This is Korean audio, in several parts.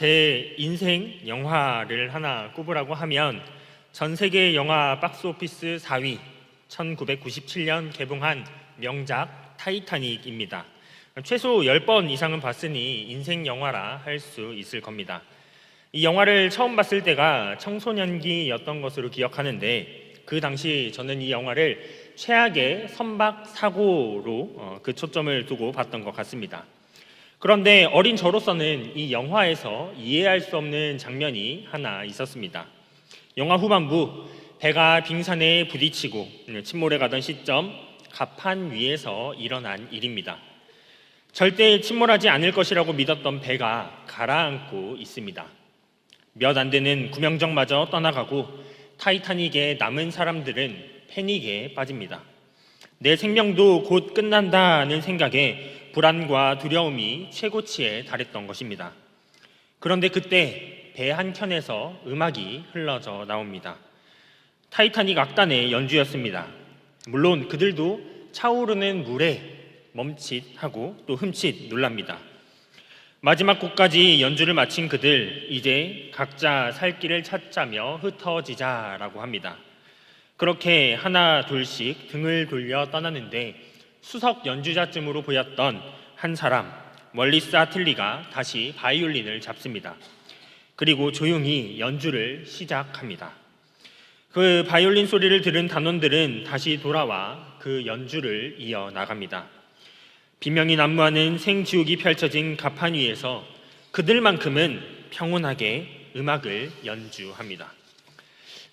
제 인생 영화를 하나 꼽으라고 하면 전 세계 영화 박스오피스 4위 1997년 개봉한 명작 타이타닉입니다. 최소 10번 이상은 봤으니 인생 영화라 할 수 있을 겁니다. 이 영화를 처음 봤을 때가 청소년기였던 것으로 기억하는데 그 당시 저는 이 영화를 최악의 선박 사고로 그 초점을 두고 봤던 것 같습니다. 그런데 어린 저로서는 이 영화에서 이해할 수 없는 장면이 하나 있었습니다. 영화 후반부 배가 빙산에 부딪히고 침몰해 가던 시점 갑판 위에서 일어난 일입니다. 절대 침몰하지 않을 것이라고 믿었던 배가 가라앉고 있습니다. 몇 안 되는 구명정마저 떠나가고 타이타닉에 남은 사람들은 패닉에 빠집니다. 내 생명도 곧 끝난다는 생각에 불안과 두려움이 최고치에 달했던 것입니다. 그런데 그때 배 한켠에서 음악이 흘러져 나옵니다. 타이타닉 악단의 연주였습니다. 물론 그들도 차오르는 물에 멈칫하고 또 흠칫 놀랍니다. 마지막 곡까지 연주를 마친 그들, 이제 각자 살 길을 찾자며 흩어지자라고 합니다. 그렇게 하나 둘씩 등을 돌려 떠나는데 수석 연주자쯤으로 보였던 한 사람, 월리스 아틀리가 다시 바이올린을 잡습니다. 그리고 조용히 연주를 시작합니다. 그 바이올린 소리를 들은 단원들은 다시 돌아와 그 연주를 이어나갑니다. 비명이 난무하는 생지옥이 펼쳐진 갑판 위에서 그들만큼은 평온하게 음악을 연주합니다.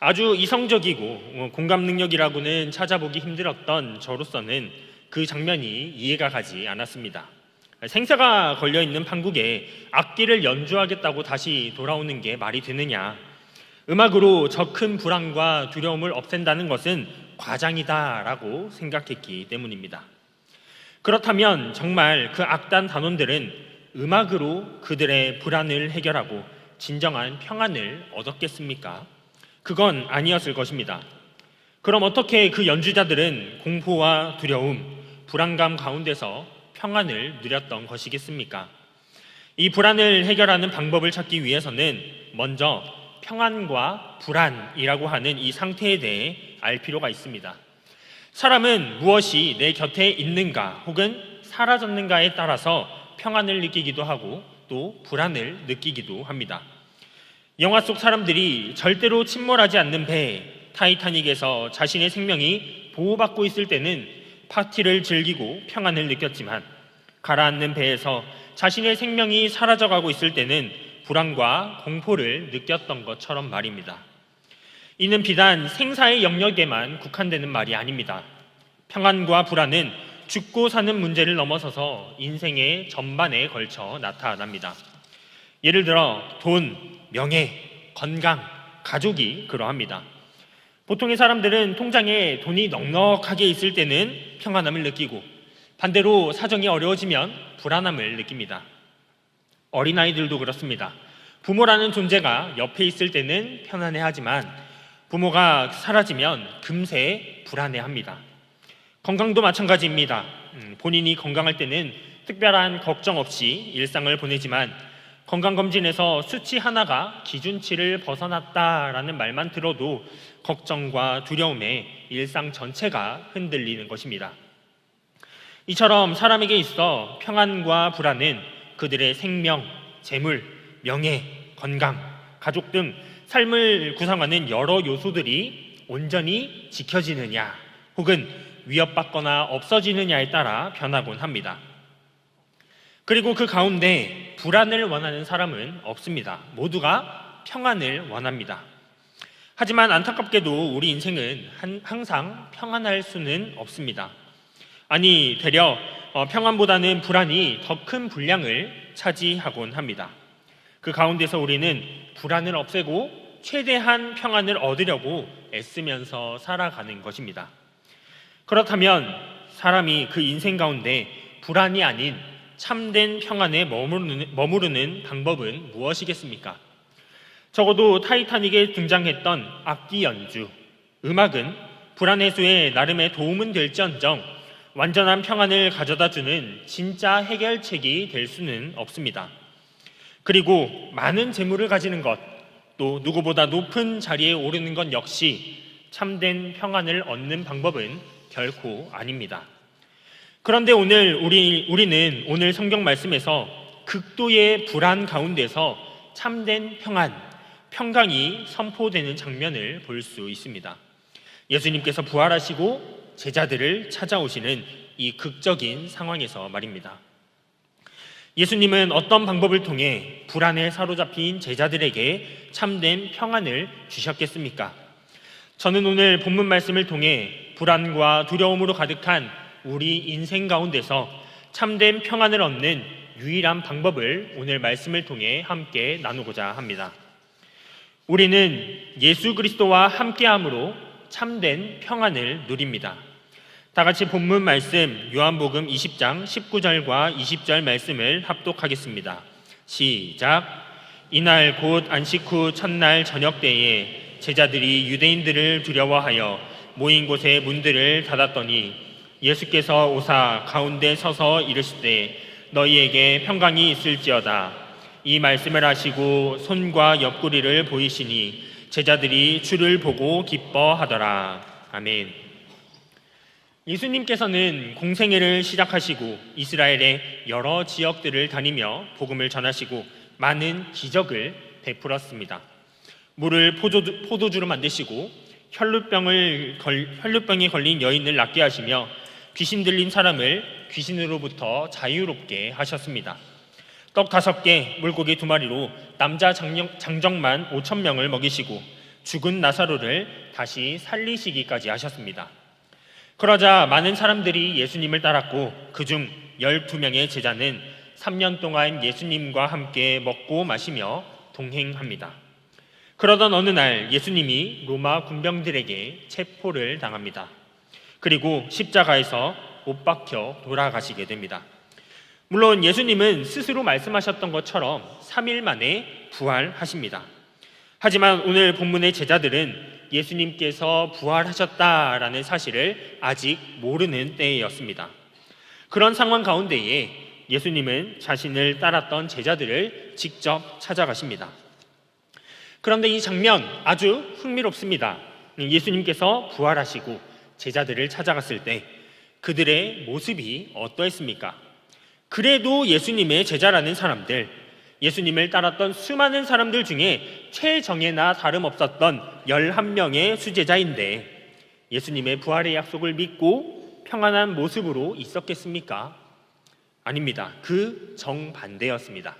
아주 이성적이고 공감 능력이라고는 찾아보기 힘들었던 저로서는 그 장면이 이해가 가지 않았습니다. 생사가 걸려있는 판국에 악기를 연주하겠다고 다시 돌아오는 게 말이 되느냐? 음악으로 저 큰 불안과 두려움을 없앤다는 것은 과장이다라고 생각했기 때문입니다. 그렇다면 정말 그 악단 단원들은 음악으로 그들의 불안을 해결하고 진정한 평안을 얻었겠습니까? 그건 아니었을 것입니다. 그럼 어떻게 그 연주자들은 공포와 두려움, 불안감 가운데서 평안을 누렸던 것이겠습니까? 이 불안을 해결하는 방법을 찾기 위해서는 먼저 평안과 불안이라고 하는 이 상태에 대해 알 필요가 있습니다. 사람은 무엇이 내 곁에 있는가 혹은 사라졌는가에 따라서 평안을 느끼기도 하고 또 불안을 느끼기도 합니다. 영화 속 사람들이 절대로 침몰하지 않는 배 타이타닉에서 자신의 생명이 보호받고 있을 때는 파티를 즐기고 평안을 느꼈지만 가라앉는 배에서 자신의 생명이 사라져가고 있을 때는 불안과 공포를 느꼈던 것처럼 말입니다. 이는 비단 생사의 영역에만 국한되는 말이 아닙니다. 평안과 불안은 죽고 사는 문제를 넘어서서 인생의 전반에 걸쳐 나타납니다. 예를 들어 돈, 명예, 건강, 가족이 그러합니다. 보통의 사람들은 통장에 돈이 넉넉하게 있을 때는 평안함을 느끼고 반대로 사정이 어려워지면 불안함을 느낍니다. 어린아이들도 그렇습니다. 부모라는 존재가 옆에 있을 때는 편안해하지만 부모가 사라지면 금세 불안해합니다. 건강도 마찬가지입니다. 본인이 건강할 때는 특별한 걱정 없이 일상을 보내지만 건강검진에서 수치 하나가 기준치를 벗어났다라는 말만 들어도 걱정과 두려움에 일상 전체가 흔들리는 것입니다. 이처럼 사람에게 있어 평안과 불안은 그들의 생명, 재물, 명예, 건강, 가족 등 삶을 구성하는 여러 요소들이 온전히 지켜지느냐 혹은 위협받거나 없어지느냐에 따라 변하곤 합니다. 그리고 그 가운데 불안을 원하는 사람은 없습니다. 모두가 평안을 원합니다. 하지만 안타깝게도 우리 인생은 항상 평안할 수는 없습니다. 아니, 되려 평안보다는 불안이 더 큰 분량을 차지하곤 합니다. 그 가운데서 우리는 불안을 없애고 최대한 평안을 얻으려고 애쓰면서 살아가는 것입니다. 그렇다면 사람이 그 인생 가운데 불안이 아닌 참된 평안에 머무르는 방법은 무엇이겠습니까? 적어도 타이타닉에 등장했던 악기 연주, 음악은 불안 해소에 나름의 도움은 될지언정 완전한 평안을 가져다주는 진짜 해결책이 될 수는 없습니다. 그리고 많은 재물을 가지는 것, 또 누구보다 높은 자리에 오르는 것 역시 참된 평안을 얻는 방법은 결코 아닙니다. 그런데 우리는 오늘 성경 말씀에서 극도의 불안 가운데서 참된 평강이 선포되는 장면을 볼 수 있습니다. 예수님께서 부활하시고 제자들을 찾아오시는 이 극적인 상황에서 말입니다. 예수님은 어떤 방법을 통해 불안에 사로잡힌 제자들에게 참된 평안을 주셨겠습니까? 저는 오늘 본문 말씀을 통해 불안과 두려움으로 가득한 우리 인생 가운데서 참된 평안을 얻는 유일한 방법을 오늘 말씀을 통해 함께 나누고자 합니다. 우리는 예수 그리스도와 함께함으로 참된 평안을 누립니다. 다 같이 본문 말씀 요한복음 20장 19절과 20절 말씀을 합독하겠습니다. 시작. 이날 곧 안식 후 첫날 저녁 때에 제자들이 유대인들을 두려워하여 모인 곳에 문들을 닫았더니 예수께서 오사 가운데 서서 이르시되 너희에게 평강이 있을지어다. 이 말씀을 하시고 손과 옆구리를 보이시니 제자들이 주를 보고 기뻐하더라. 아멘. 예수님께서는 공생애를 시작하시고 이스라엘의 여러 지역들을 다니며 복음을 전하시고 많은 기적을 베풀었습니다. 물을 포도주로 만드시고 혈루병이 걸린 여인을 낫게 하시며 귀신 들린 사람을 귀신으로부터 자유롭게 하셨습니다. 떡 5개, 물고기 2마리로 남자 장정만 5,000명을 먹이시고 죽은 나사로를 다시 살리시기까지 하셨습니다. 그러자 많은 사람들이 예수님을 따랐고 그중 12명의 제자는 3년 동안 예수님과 함께 먹고 마시며 동행합니다. 그러던 어느 날 예수님이 로마 군병들에게 체포를 당합니다. 그리고 십자가에서 못 박혀 돌아가시게 됩니다. 물론 예수님은 스스로 말씀하셨던 것처럼 3일 만에 부활하십니다. 하지만 오늘 본문의 제자들은 예수님께서 부활하셨다라는 사실을 아직 모르는 때였습니다. 그런 상황 가운데에 예수님은 자신을 따랐던 제자들을 직접 찾아가십니다. 그런데 이 장면 아주 흥미롭습니다. 예수님께서 부활하시고 제자들을 찾아갔을 때 그들의 모습이 어떠했습니까? 그래도 예수님의 제자라는 사람들, 예수님을 따랐던 수많은 사람들 중에 최정예나 다름없었던 11명의 수제자인데 예수님의 부활의 약속을 믿고 평안한 모습으로 있었겠습니까? 아닙니다. 그 정반대였습니다.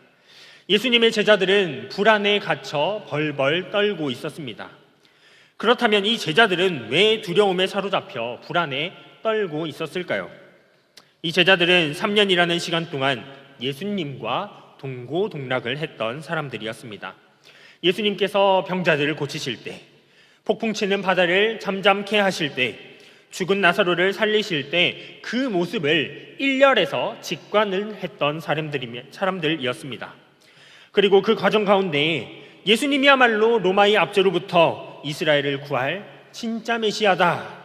예수님의 제자들은 불안에 갇혀 벌벌 떨고 있었습니다. 그렇다면 이 제자들은 왜 두려움에 사로잡혀 불안에 떨고 있었을까요? 이 제자들은 3년이라는 시간 동안 예수님과 동고동락을 했던 사람들이었습니다. 예수님께서 병자들을 고치실 때, 폭풍치는 바다를 잠잠케 하실 때, 죽은 나사로를 살리실 때 그 모습을 일렬에서 직관을 했던 사람들이었습니다. 그리고 그 과정 가운데 예수님이야말로 로마의 압제로부터 이스라엘을 구할 진짜 메시아다.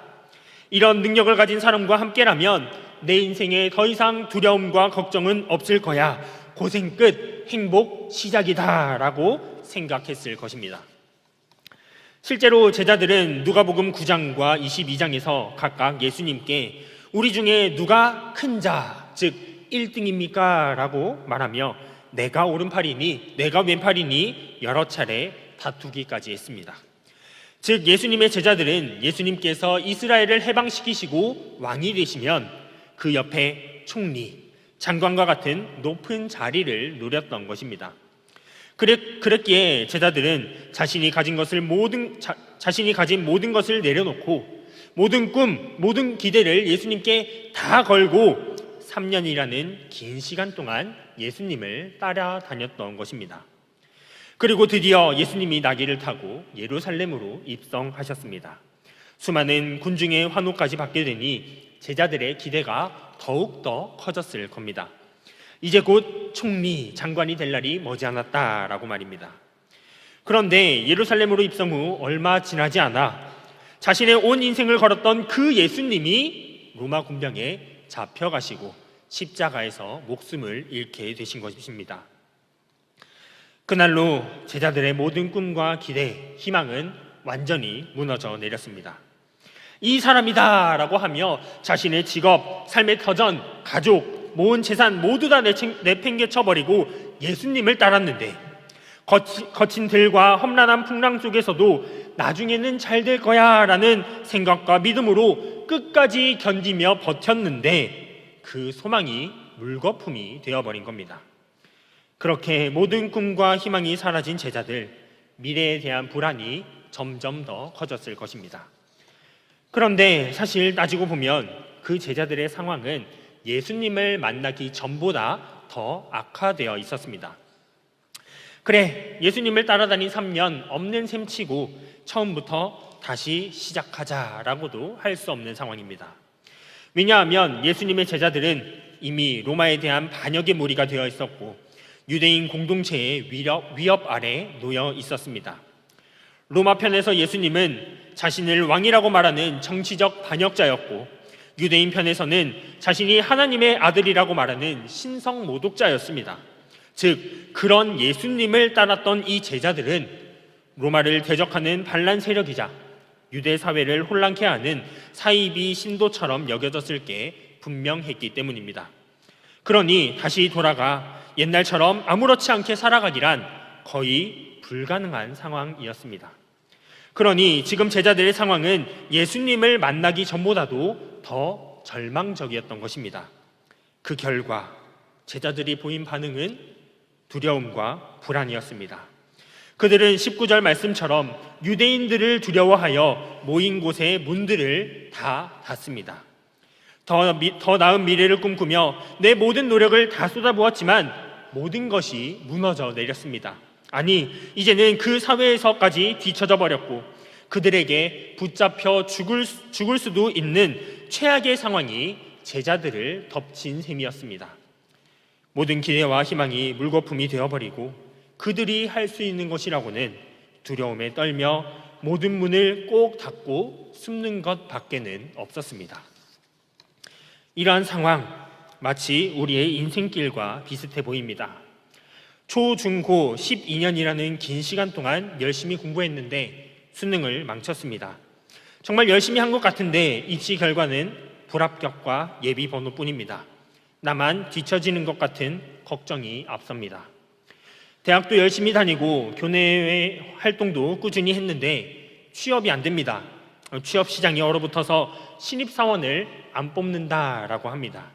이런 능력을 가진 사람과 함께라면 내 인생에 더 이상 두려움과 걱정은 없을 거야. 고생 끝, 행복 시작이다 라고 생각했을 것입니다. 실제로 제자들은 누가복음 9장과 22장에서 각각 예수님께 우리 중에 누가 큰 자, 즉 1등입니까? 라고 말하며 내가 오른팔이니 내가 왼팔이니 여러 차례 다투기까지 했습니다. 즉 예수님의 제자들은 예수님께서 이스라엘을 해방시키시고 왕이 되시면 그 옆에 총리, 장관과 같은 높은 자리를 노렸던 것입니다. 그랬기에 제자들은 자신이 가진 모든 것을 내려놓고 모든 꿈, 모든 기대를 예수님께 다 걸고 3년이라는 긴 시간 동안 예수님을 따라다녔던 것입니다. 그리고 드디어 예수님이 나귀를 타고 예루살렘으로 입성하셨습니다. 수많은 군중의 환호까지 받게 되니 제자들의 기대가 더욱더 커졌을 겁니다. 이제 곧 총리, 장관이 될 날이 머지않았다라고 말입니다. 그런데 예루살렘으로 입성 후 얼마 지나지 않아 자신의 온 인생을 걸었던 그 예수님이 로마 군병에 잡혀가시고 십자가에서 목숨을 잃게 되신 것입니다. 그날로 제자들의 모든 꿈과 기대, 희망은 완전히 무너져 내렸습니다. 이 사람이다 라고 하며 자신의 직업, 삶의 터전, 가족, 모은 재산 모두 다 내팽개쳐버리고 예수님을 따랐는데 거친 들과 험난한 풍랑 속에서도 나중에는 잘 될 거야 라는 생각과 믿음으로 끝까지 견디며 버텼는데 그 소망이 물거품이 되어버린 겁니다. 그렇게 모든 꿈과 희망이 사라진 제자들, 미래에 대한 불안이 점점 더 커졌을 것입니다. 그런데 사실 따지고 보면 그 제자들의 상황은 예수님을 만나기 전보다 더 악화되어 있었습니다. 그래, 예수님을 따라다닌 3년 없는 셈 치고 처음부터 다시 시작하자라고도 할 수 없는 상황입니다. 왜냐하면 예수님의 제자들은 이미 로마에 대한 반역의 무리가 되어 있었고 유대인 공동체의 위협 아래 놓여 있었습니다. 로마 편에서 예수님은 자신을 왕이라고 말하는 정치적 반역자였고 유대인 편에서는 자신이 하나님의 아들이라고 말하는 신성 모독자였습니다. 즉 그런 예수님을 따랐던 이 제자들은 로마를 대적하는 반란 세력이자 유대 사회를 혼란케 하는 사이비 신도처럼 여겨졌을 게 분명했기 때문입니다. 그러니 다시 돌아가 옛날처럼 아무렇지 않게 살아가기란 거의 불가능한 상황이었습니다. 그러니 지금 제자들의 상황은 예수님을 만나기 전보다도 더 절망적이었던 것입니다. 그 결과 제자들이 보인 반응은 두려움과 불안이었습니다. 그들은 19절 말씀처럼 유대인들을 두려워하여 모인 곳의 문들을 다 닫습니다. 더 나은 미래를 꿈꾸며 내 모든 노력을 다 쏟아부었지만 모든 것이 무너져 내렸습니다. 아니, 이제는 그 사회에서까지 뒤처져 버렸고 그들에게 붙잡혀 죽을 수도 있는 최악의 상황이 제자들을 덮친 셈이었습니다. 모든 기대와 희망이 물거품이 되어버리고 그들이 할 수 있는 것이라고는 두려움에 떨며 모든 문을 꼭 닫고 숨는 것 밖에는 없었습니다. 이러한 상황, 마치 우리의 인생길과 비슷해 보입니다. 초, 중, 고 12년이라는 긴 시간 동안 열심히 공부했는데 수능을 망쳤습니다. 정말 열심히 한 것 같은데 입시 결과는 불합격과 예비 번호뿐입니다. 나만 뒤처지는 것 같은 걱정이 앞섭니다. 대학도 열심히 다니고 교내외 활동도 꾸준히 했는데 취업이 안 됩니다. 취업 시장이 얼어붙어서 신입사원을 안 뽑는다라고 합니다.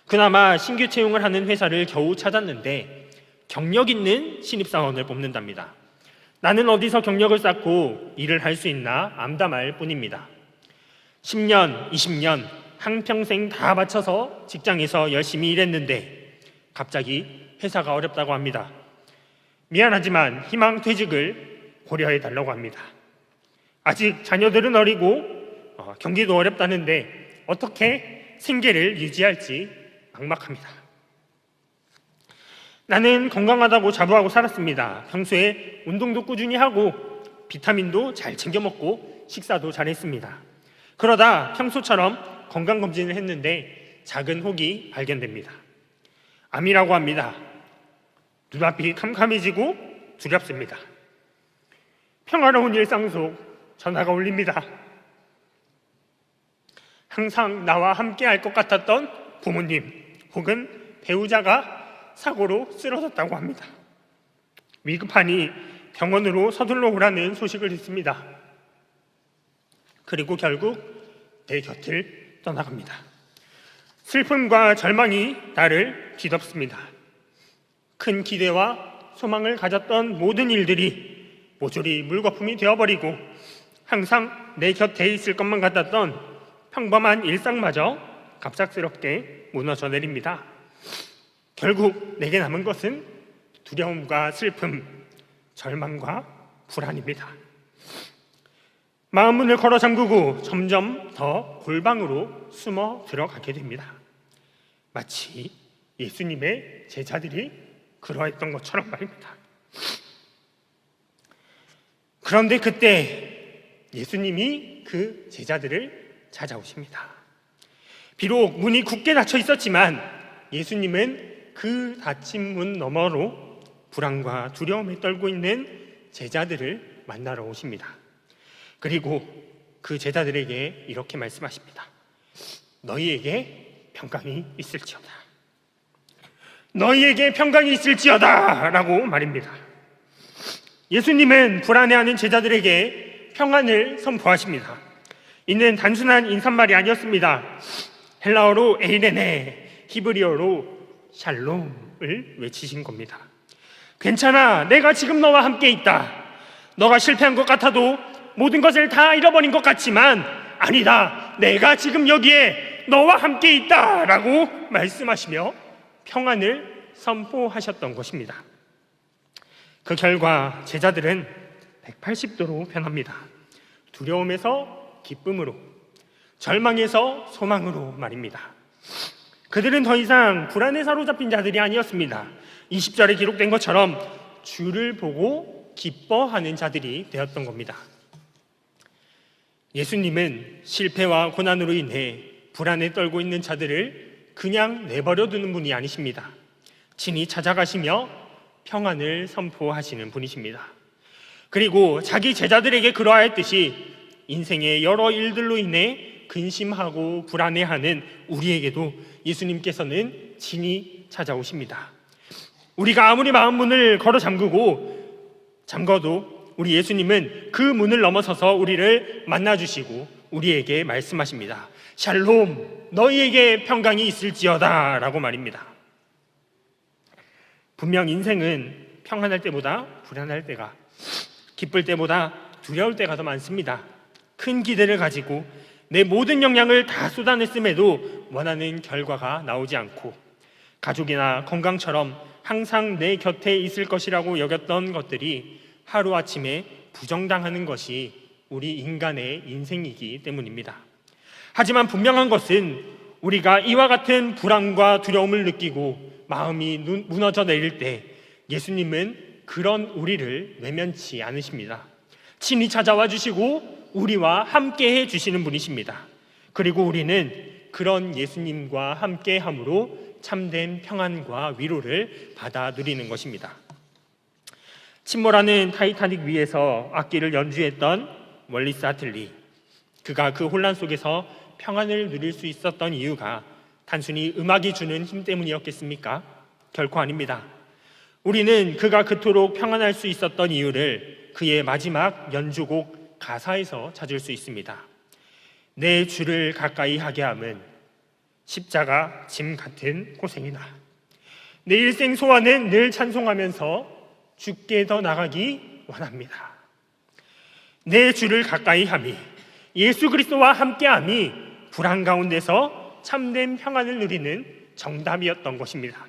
그나마 신규 채용을 하는 회사를 겨우 찾았는데 경력 있는 신입사원을 뽑는답니다. 나는 어디서 경력을 쌓고 일을 할 수 있나 암담할 뿐입니다. 10년, 20년 한평생 다 바쳐서 직장에서 열심히 일했는데 갑자기 회사가 어렵다고 합니다. 미안하지만 희망 퇴직을 고려해 달라고 합니다. 아직 자녀들은 어리고 경기도 어렵다는데 어떻게 생계를 유지할지 막막합니다. 나는 건강하다고 자부하고 살았습니다. 평소에 운동도 꾸준히 하고 비타민도 잘 챙겨 먹고 식사도 잘했습니다. 그러다 평소처럼 건강검진을 했는데 작은 혹이 발견됩니다. 암이라고 합니다. 눈앞이 캄캄해지고 두렵습니다. 평화로운 일상 속 전화가 울립니다. 항상 나와 함께 할 것 같았던 부모님 혹은 배우자가 사고로 쓰러졌다고 합니다. 위급하니 병원으로 서둘러 오라는 소식을 듣습니다. 그리고 결국 내 곁을 떠나갑니다. 슬픔과 절망이 나를 뒤덮습니다. 큰 기대와 소망을 가졌던 모든 일들이 모조리 물거품이 되어버리고 항상 내 곁에 있을 것만 같았던 평범한 일상마저 갑작스럽게 무너져 내립니다. 결국 내게 남은 것은 두려움과 슬픔, 절망과 불안입니다. 마음문을 걸어 잠그고 점점 더 골방으로 숨어 들어가게 됩니다. 마치 예수님의 제자들이 그러했던 것처럼 말입니다. 그런데 그때 예수님이 그 제자들을 찾아오십니다. 비록 문이 굳게 닫혀 있었지만 예수님은 그 닫힌 문 너머로 불안과 두려움에 떨고 있는 제자들을 만나러 오십니다. 그리고 그 제자들에게 이렇게 말씀하십니다. 너희에게 평강이 있을지어다. 너희에게 평강이 있을지어다 라고 말입니다. 예수님은 불안해하는 제자들에게 평안을 선포하십니다. 이는 단순한 인사말이 아니었습니다. 헬라어로 에이레네, 히브리어로 샬롬을 외치신 겁니다. 괜찮아, 내가 지금 너와 함께 있다. 너가 실패한 것 같아도, 모든 것을 다 잃어버린 것 같지만 아니다, 내가 지금 여기에 너와 함께 있다 라고 말씀하시며 평안을 선포하셨던 것입니다. 그 결과 제자들은 180도로 변합니다. 두려움에서 기쁨으로, 절망에서 소망으로 말입니다. 그들은 더 이상 불안에 사로잡힌 자들이 아니었습니다. 20절에 기록된 것처럼 주를 보고 기뻐하는 자들이 되었던 겁니다. 예수님은 실패와 고난으로 인해 불안에 떨고 있는 자들을 그냥 내버려 두는 분이 아니십니다. 친히 찾아가시며 평안을 선포하시는 분이십니다. 그리고 자기 제자들에게 그러하였듯이 인생의 여러 일들로 인해 근심하고 불안해하는 우리에게도 예수님께서는 친히 찾아오십니다. 우리가 아무리 마음 문을 걸어 잠궈도 우리 예수님은 그 문을 넘어서서 우리를 만나주시고 우리에게 말씀하십니다. 샬롬, 너희에게 평강이 있을지어다 라고 말입니다. 분명 인생은 평안할 때보다 불안할 때가, 기쁠 때보다 두려울 때가 더 많습니다. 큰 기대를 가지고 내 모든 역량을 다 쏟아냈음에도 원하는 결과가 나오지 않고, 가족이나 건강처럼 항상 내 곁에 있을 것이라고 여겼던 것들이 하루아침에 부정당하는 것이 우리 인간의 인생이기 때문입니다. 하지만 분명한 것은 우리가 이와 같은 불안과 두려움을 느끼고 마음이 무너져 내릴 때 예수님은 그런 우리를 외면치 않으십니다. 친히 찾아와 주시고 우리와 함께 해 주시는 분이십니다. 그리고 우리는 그런 예수님과 함께함으로 참된 평안과 위로를 받아 누리는 것입니다. 침몰하는 타이타닉 위에서 악기를 연주했던 월리스 하틀리, 그가 그 혼란 속에서 평안을 누릴 수 있었던 이유가 단순히 음악이 주는 힘 때문이었겠습니까? 결코 아닙니다. 우리는 그가 그토록 평안할 수 있었던 이유를 그의 마지막 연주곡 가사에서 찾을 수 있습니다. 내 주를 가까이 하게 함은 십자가 짐 같은 고생이나 내 일생 소원은 늘 찬송하면서 주께 더 나가기 원합니다. 내 주를 가까이 함이, 예수 그리스도와 함께함이 불안 가운데서 참된 평안을 누리는 정답이었던 것입니다.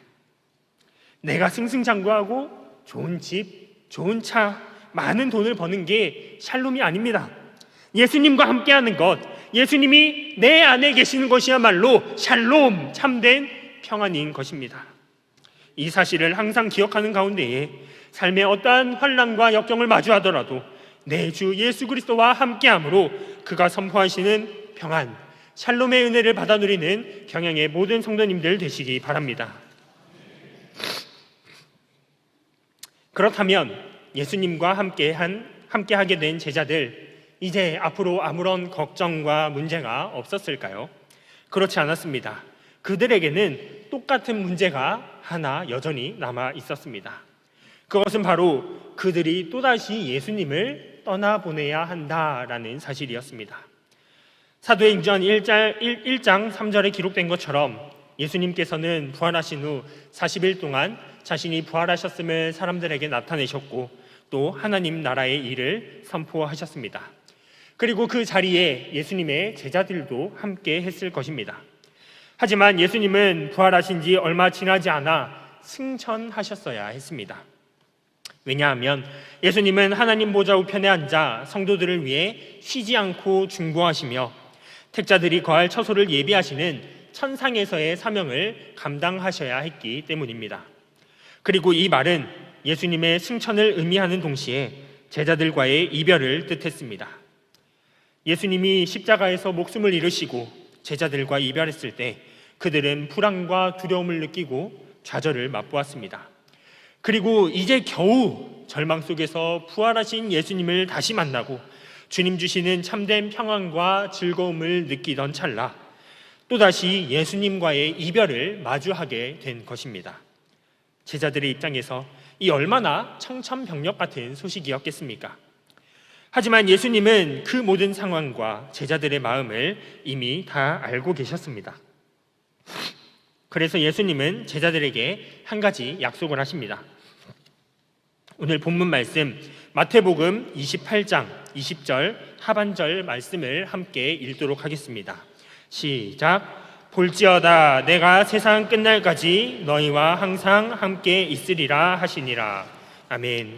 내가 승승장구하고 좋은 집, 좋은 차, 많은 돈을 버는 게 샬롬이 아닙니다. 예수님과 함께하는 것, 예수님이 내 안에 계시는 것이야말로 샬롬, 참된 평안인 것입니다. 이 사실을 항상 기억하는 가운데에 삶의 어떠한 환난과 역경을 마주하더라도 내 주 예수 그리스도와 함께함으로 그가 선포하시는 평안, 샬롬의 은혜를 받아 누리는 경영의 모든 성도님들 되시기 바랍니다. 그렇다면 예수님과 함께하게 된 제자들, 이제 앞으로 아무런 걱정과 문제가 없었을까요? 그렇지 않았습니다. 그들에게는 똑같은 문제가 하나 여전히 남아 있었습니다. 그것은 바로 그들이 또다시 예수님을 떠나보내야 한다라는 사실이었습니다. 사도행전 1장 3절에 기록된 것처럼 예수님께서는 부활하신 후 40일 동안 자신이 부활하셨음을 사람들에게 나타내셨고 또 하나님 나라의 일을 선포하셨습니다. 그리고 그 자리에 예수님의 제자들도 함께 했을 것입니다. 하지만 예수님은 부활하신 지 얼마 지나지 않아 승천하셨어야 했습니다. 왜냐하면 예수님은 하나님 보좌 우편에 앉아 성도들을 위해 쉬지 않고 중보하시며 택자들이 거할 처소를 예비하시는 천상에서의 사명을 감당하셔야 했기 때문입니다. 그리고 이 말은 예수님의 승천을 의미하는 동시에 제자들과의 이별을 뜻했습니다. 예수님이 십자가에서 목숨을 잃으시고 제자들과 이별했을 때 그들은 불안과 두려움을 느끼고 좌절을 맛보았습니다. 그리고 이제 겨우 절망 속에서 부활하신 예수님을 다시 만나고 주님 주시는 참된 평안과 즐거움을 느끼던 찰나 또다시 예수님과의 이별을 마주하게 된 것입니다. 제자들의 입장에서 이 얼마나 청천벽력 같은 소식이었겠습니까? 하지만 예수님은 그 모든 상황과 제자들의 마음을 이미 다 알고 계셨습니다. 그래서 예수님은 제자들에게 한 가지 약속을 하십니다. 오늘 본문 말씀 마태복음 28장 20절 하반절 말씀을 함께 읽도록 하겠습니다. 시작. 볼지어다 내가 세상 끝날까지 너희와 항상 함께 있으리라 하시니라. 아멘.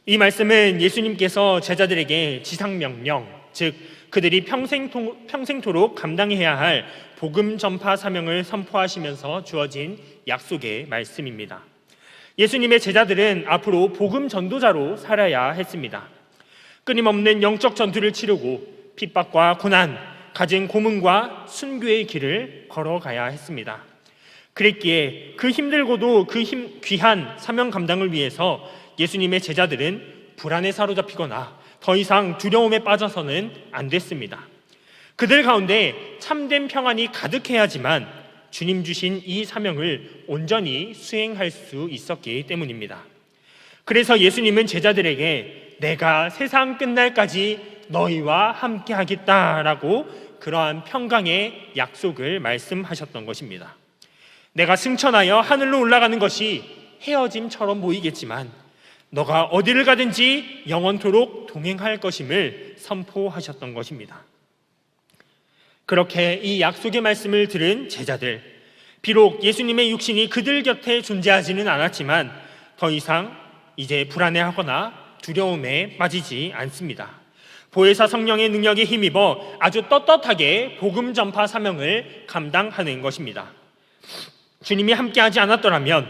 이 말씀은 예수님께서 제자들에게 지상명령, 즉 그들이 평생토록 감당해야 할 복음 전파 사명을 선포하시면서 주어진 약속의 말씀입니다. 예수님의 제자들은 앞으로 복음 전도자로 살아야 했습니다. 끊임없는 영적 전투를 치르고 핍박과 고난, 갖은 고문과 순교의 길을 걸어가야 했습니다. 그랬기에 그 힘들고도 귀한 사명 감당을 위해서 예수님의 제자들은 불안에 사로잡히거나 더 이상 두려움에 빠져서는 안 됐습니다. 그들 가운데 참된 평안이 가득해야지만 주님 주신 이 사명을 온전히 수행할 수 있었기 때문입니다. 그래서 예수님은 제자들에게 내가 세상 끝날까지 너희와 함께 하겠다라고 그러한 평강의 약속을 말씀하셨던 것입니다. 내가 승천하여 하늘로 올라가는 것이 헤어짐처럼 보이겠지만 너가 어디를 가든지 영원토록 동행할 것임을 선포하셨던 것입니다. 그렇게 이 약속의 말씀을 들은 제자들, 비록 예수님의 육신이 그들 곁에 존재하지는 않았지만 더 이상 이제 불안해하거나 두려움에 빠지지 않습니다. 보혜사 성령의 능력에 힘입어 아주 떳떳하게 복음 전파 사명을 감당하는 것입니다. 주님이 함께하지 않았더라면,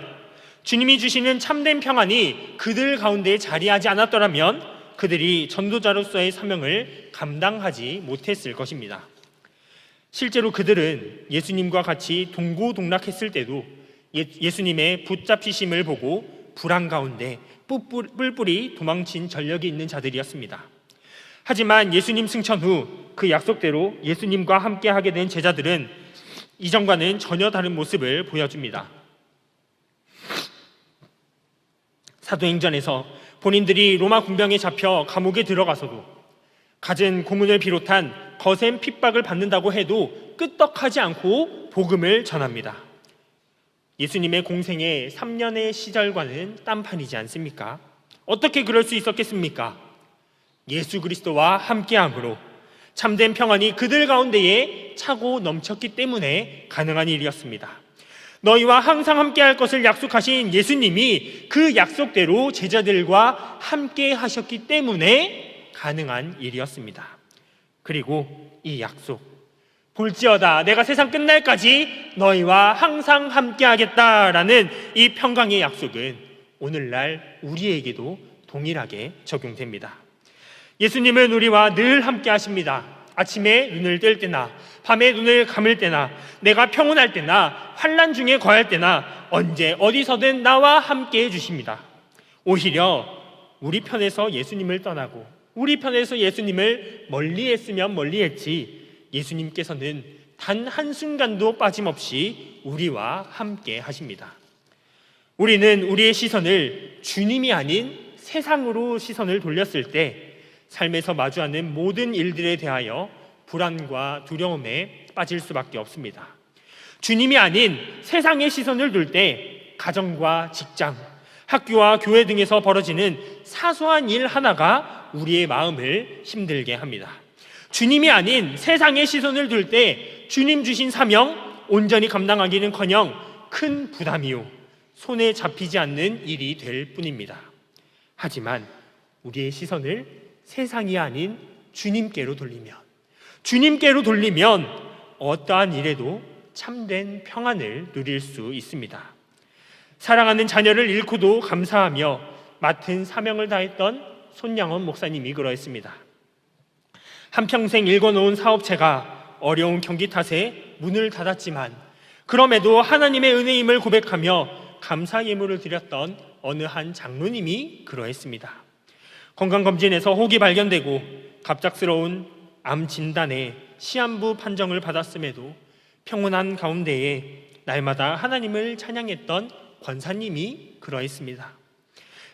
주님이 주시는 참된 평안이 그들 가운데 자리하지 않았더라면 그들이 전도자로서의 사명을 감당하지 못했을 것입니다. 실제로 그들은 예수님과 같이 동고동락했을 때도 예수님의 붙잡히심을 보고 불안 가운데 뿔뿔이 도망친 전력이 있는 자들이었습니다. 하지만 예수님 승천 후 그 약속대로 예수님과 함께하게 된 제자들은 이전과는 전혀 다른 모습을 보여줍니다. 사도행전에서 본인들이 로마 군병에 잡혀 감옥에 들어가서도 갖은 고문을 비롯한 거센 핍박을 받는다고 해도 끄떡하지 않고 복음을 전합니다. 예수님의 공생의 3년의 시절과는 딴판이지 않습니까? 어떻게 그럴 수 있었겠습니까? 예수 그리스도와 함께함으로 참된 평안이 그들 가운데에 차고 넘쳤기 때문에 가능한 일이었습니다. 너희와 항상 함께할 것을 약속하신 예수님이 그 약속대로 제자들과 함께 하셨기 때문에 가능한 일이었습니다. 그리고 이 약속, 볼지어다 내가 세상 끝날까지 너희와 항상 함께하겠다라는 이 평강의 약속은 오늘날 우리에게도 동일하게 적용됩니다. 예수님은 우리와 늘 함께 하십니다. 아침에 눈을 뜰 때나 밤에 눈을 감을 때나 내가 평온할 때나 환난 중에 거할 때나 언제 어디서든 나와 함께 해주십니다. 오히려 우리 편에서 예수님을 떠나고 우리 편에서 예수님을 멀리했으면 멀리했지 예수님께서는 단 한순간도 빠짐없이 우리와 함께 하십니다. 우리는 우리의 시선을 주님이 아닌 세상으로 시선을 돌렸을 때 삶에서 마주하는 모든 일들에 대하여 불안과 두려움에 빠질 수밖에 없습니다. 주님이 아닌 세상의 시선을 둘 때 가정과 직장, 학교와 교회 등에서 벌어지는 사소한 일 하나가 우리의 마음을 힘들게 합니다. 주님이 아닌 세상의 시선을 둘 때 주님 주신 사명 온전히 감당하기는커녕 큰 부담이요 손에 잡히지 않는 일이 될 뿐입니다. 하지만 우리의 시선을 세상이 아닌 주님께로 돌리면 어떠한 일에도 참된 평안을 누릴 수 있습니다. 사랑하는 자녀를 잃고도 감사하며 맡은 사명을 다했던 손양원 목사님이 그러했습니다. 한평생 일궈놓은 사업체가 어려운 경기 탓에 문을 닫았지만 그럼에도 하나님의 은혜임을 고백하며 감사 예물을 드렸던 어느 한 장로님이 그러했습니다. 건강검진에서 혹이 발견되고 갑작스러운 암 진단에 시한부 판정을 받았음에도 평온한 가운데에 날마다 하나님을 찬양했던 권사님이 그러했습니다.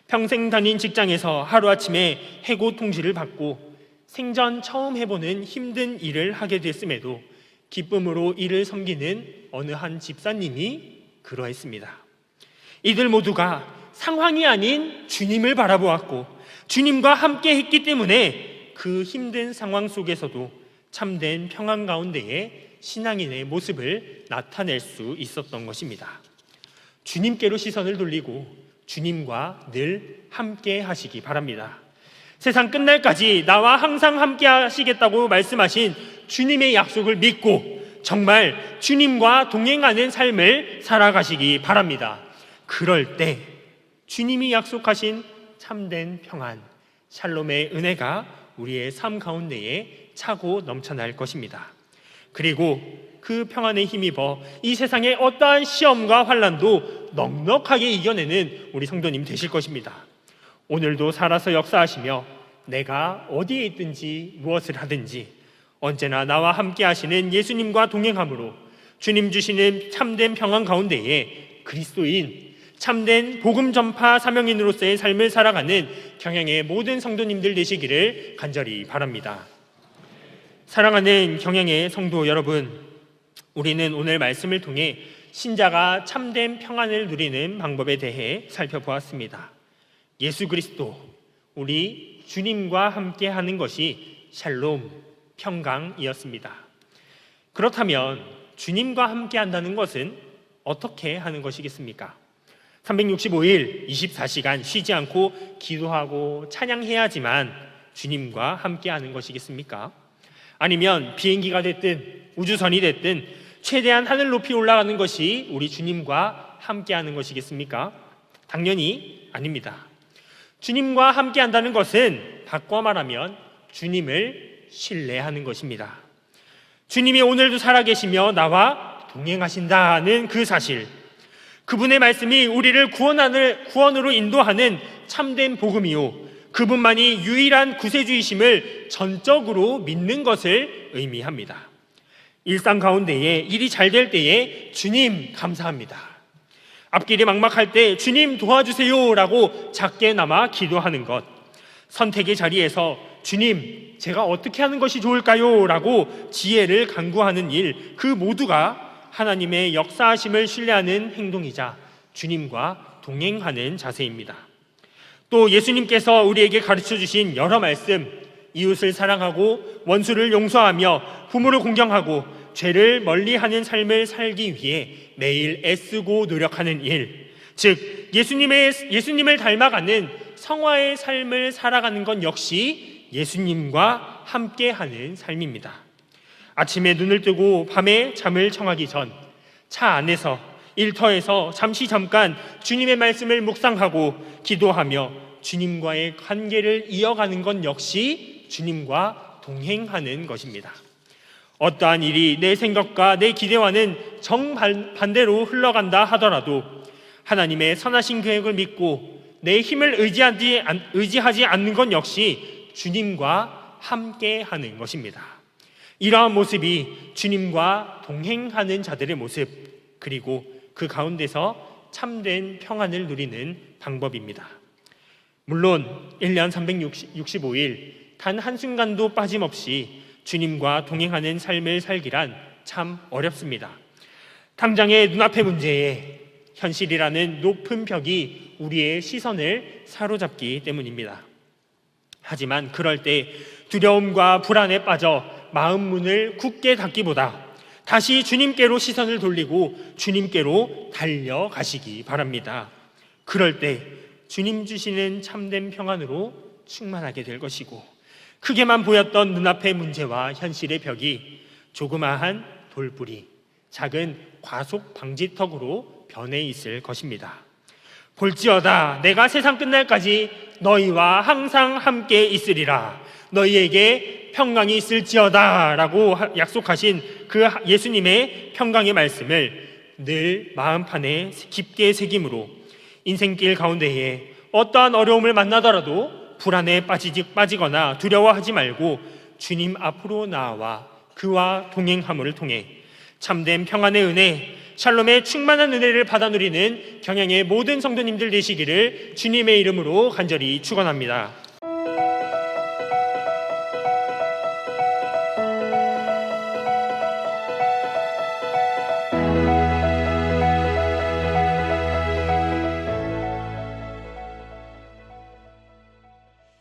평생 다닌 직장에서 하루아침에 해고 통지를 받고 생전 처음 해보는 힘든 일을 하게 됐음에도 기쁨으로 이를 섬기는 어느 한 집사님이 그러했습니다. 이들 모두가 상황이 아닌 주님을 바라보았고 주님과 함께 했기 때문에 그 힘든 상황 속에서도 참된 평안 가운데에 신앙인의 모습을 나타낼 수 있었던 것입니다. 주님께로 시선을 돌리고 주님과 늘 함께 하시기 바랍니다. 세상 끝날까지 나와 항상 함께 하시겠다고 말씀하신 주님의 약속을 믿고 정말 주님과 동행하는 삶을 살아가시기 바랍니다. 그럴 때 주님이 약속하신 참된 평안, 샬롬의 은혜가 우리의 삶 가운데에 차고 넘쳐날 것입니다. 그리고 그 평안에 힘입어 이 세상의 어떠한 시험과 환난도 넉넉하게 이겨내는 우리 성도님 되실 것입니다. 오늘도 살아서 역사하시며 내가 어디에 있든지 무엇을 하든지 언제나 나와 함께 하시는 예수님과 동행함으로 주님 주시는 참된 평안 가운데에 그리스도인, 참된 복음 전파 사명인으로서의 삶을 살아가는 경향의 모든 성도님들 되시기를 간절히 바랍니다. 사랑하는 경향의 성도 여러분, 우리는 오늘 말씀을 통해 신자가 참된 평안을 누리는 방법에 대해 살펴보았습니다. 예수 그리스도, 우리 주님과 함께 하는 것이 샬롬, 평강이었습니다. 그렇다면 주님과 함께 한다는 것은 어떻게 하는 것이겠습니까? 365일 24시간 쉬지 않고 기도하고 찬양해야지만 주님과 함께 하는 것이겠습니까? 아니면 비행기가 됐든 우주선이 됐든 최대한 하늘 높이 올라가는 것이 우리 주님과 함께 하는 것이겠습니까? 당연히 아닙니다. 주님과 함께 한다는 것은 바꿔 말하면 주님을 신뢰하는 것입니다. 주님이 오늘도 살아계시며 나와 동행하신다는 그 사실, 그분의 말씀이 우리를 구원으로 인도하는 참된 복음이요, 그분만이 유일한 구세주이심을 전적으로 믿는 것을 의미합니다. 일상 가운데에 일이 잘 될 때에 주님 감사합니다. 앞길이 막막할 때 주님 도와주세요 라고 작게나마 기도하는 것, 선택의 자리에서 주님 제가 어떻게 하는 것이 좋을까요? 라고 지혜를 간구하는 일, 그 모두가 하나님의 역사하심을 신뢰하는 행동이자 주님과 동행하는 자세입니다. 또 예수님께서 우리에게 가르쳐 주신 여러 말씀, 이웃을 사랑하고 원수를 용서하며 부모를 공경하고 죄를 멀리하는 삶을 살기 위해 매일 애쓰고 노력하는 일, 즉 예수님을 닮아가는 성화의 삶을 살아가는 건 역시 예수님과 함께하는 삶입니다. 아침에 눈을 뜨고 밤에 잠을 청하기 전 차 안에서 일터에서 잠깐 주님의 말씀을 묵상하고 기도하며 주님과의 관계를 이어가는 건 역시 주님과 동행하는 것입니다. 어떠한 일이 내 생각과 내 기대와는 정반대로 흘러간다 하더라도 하나님의 선하신 계획을 믿고 내 힘을 의지하지 않는 건 역시 주님과 함께하는 것입니다. 이러한 모습이 주님과 동행하는 자들의 모습, 그리고 그 가운데서 참된 평안을 누리는 방법입니다. 물론 1년 365일 단 한순간도 빠짐없이 주님과 동행하는 삶을 살기란 참 어렵습니다. 당장의 눈앞의 문제에 현실이라는 높은 벽이 우리의 시선을 사로잡기 때문입니다. 하지만 그럴 때 두려움과 불안에 빠져 마음 문을 굳게 닫기보다 다시 주님께로 시선을 돌리고 주님께로 달려가시기 바랍니다. 그럴 때 주님 주시는 참된 평안으로 충만하게 될 것이고, 크게만 보였던 눈앞의 문제와 현실의 벽이 조그마한 돌뿌리, 작은 과속 방지턱으로 변해 있을 것입니다. 볼지어다 내가 세상 끝날까지 너희와 항상 함께 있으리라, 너희에게 평강이 있을지어다 라고 약속하신 그 예수님의 평강의 말씀을 늘 마음판에 깊게 새김으로 인생길 가운데에 어떠한 어려움을 만나더라도 불안에 빠지거나 두려워하지 말고 주님 앞으로 나아와 그와 동행함을 통해 참된 평안의 은혜, 샬롬의 충만한 은혜를 받아 누리는 경양의 모든 성도님들 되시기를 주님의 이름으로 간절히 축원합니다.